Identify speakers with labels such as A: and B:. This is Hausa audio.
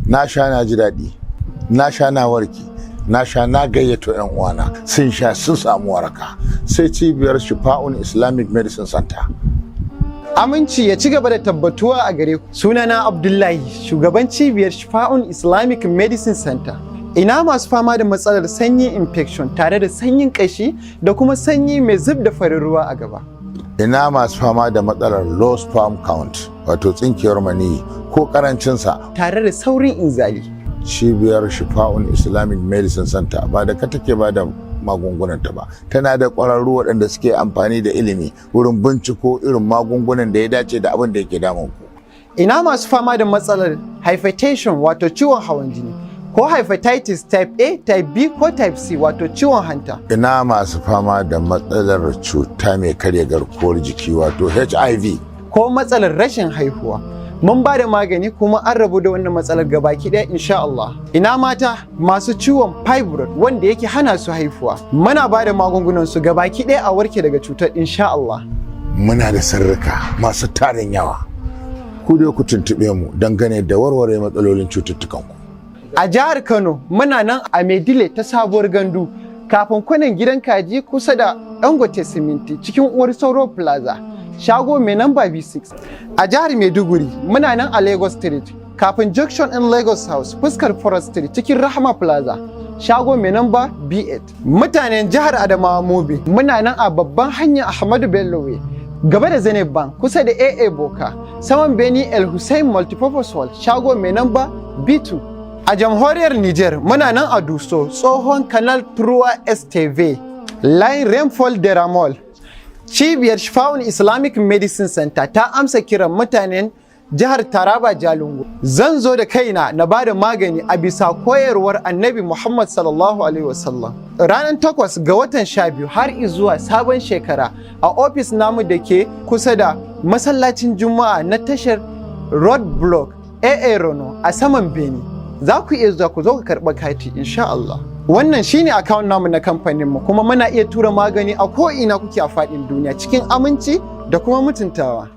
A: na sha na ji daɗi, na sha na warke, na sha na gayyato 'yan uwana sun sha sun samu waraka. Sai cibiyar shifa'un Islamic Medicine Center.
B: Aminci ya ci gaba da tabbatuwa a gare ku. Sunana Abdullahi, shugaban cibiyar shifa'un Islamic Medicine Center. Ina masu fama da matsalar sanyi infection tare da sanyin ƙashi da kuma sanyi mai zub da farin ruwa a gaba.
A: Ina masu fama da matsalar low sperm count, wato tsinkiyar maniyyi ko karancinsa
B: tare da saurin inzali.
A: Cibiyar shifa'un Islamic Medicine Center ba da ka take ba da magungunanta ba, tana da ƙwararru waɗanda suke amfani da ilimi wurin binciko irin magungunan da ya dace da abin da yake damun ku.
B: Ina masu fama da matsalar hypertension wato ciwon hawan jini ko hepatitis type A, type B ko type C wato ciwon hanta.
A: Ina masu fama da matsalar cuta mai karya garkuwar jiki wato HIV
B: ko matsalar rashin haihuwa. Mun ba da magani kuma an rabu da wannan matsalar gabaki ɗaya insha Allah. Ina mata masu ciwon fibroid wanda yake hana su haifuwa. Muna ba da magungunan su gabaki ɗaya a warke daga cutar insha Allah.
A: Muna da sirrika masu tarin yawa. Ku dai ku tuntuɓe mu dangane da warware matsalolin cututtukanku.
B: A jihar Kano muna nan a Maidile ta sabuwar gandu kafin kwanan gidan kaji kusa da Dangote Siminti cikin Uwar Sauro Plaza. Shago mai namba B6. A jihar Maiduguri muna nan a Lagos Street kafin Junction in Lagos House fuskar Forest Street cikin Rahama Plaza. Shago mai namba B8. Mutanen jihar Adamawa Mobi muna nan a babban hanyar Ahmadu Bello Way gaba da Zenith Bank kusa da AA Boka saman Beni El Hussein Multipurpose Hall shago mai namba B2. A jamhuriyar Niger muna nan a Duso tsohon Canal Trua STV Line Rainfall Deramol. Cibiyar shifa'un Islamic Medicine Center ta amsa kiran mutanen jihar Taraba Jalingo. Zan zo da kaina na ba da magani a bisa koyarwar Annabi Muhammad sallallahu alaihi wasallam. Ranar 8 ga watan 12 har zuwa sabon shekara a ofis namu da ke kusa da masallacin Juma'a na tashar Road Block AA Rono a saman Beni. Za ku iya zuwa ku zo ka karɓa kati insha Allah. Wannan shine account namu na kamfanin mu kuma muna iya tura magani a ko ina kuke a faɗin duniya cikin aminci da kuma mutuntawa.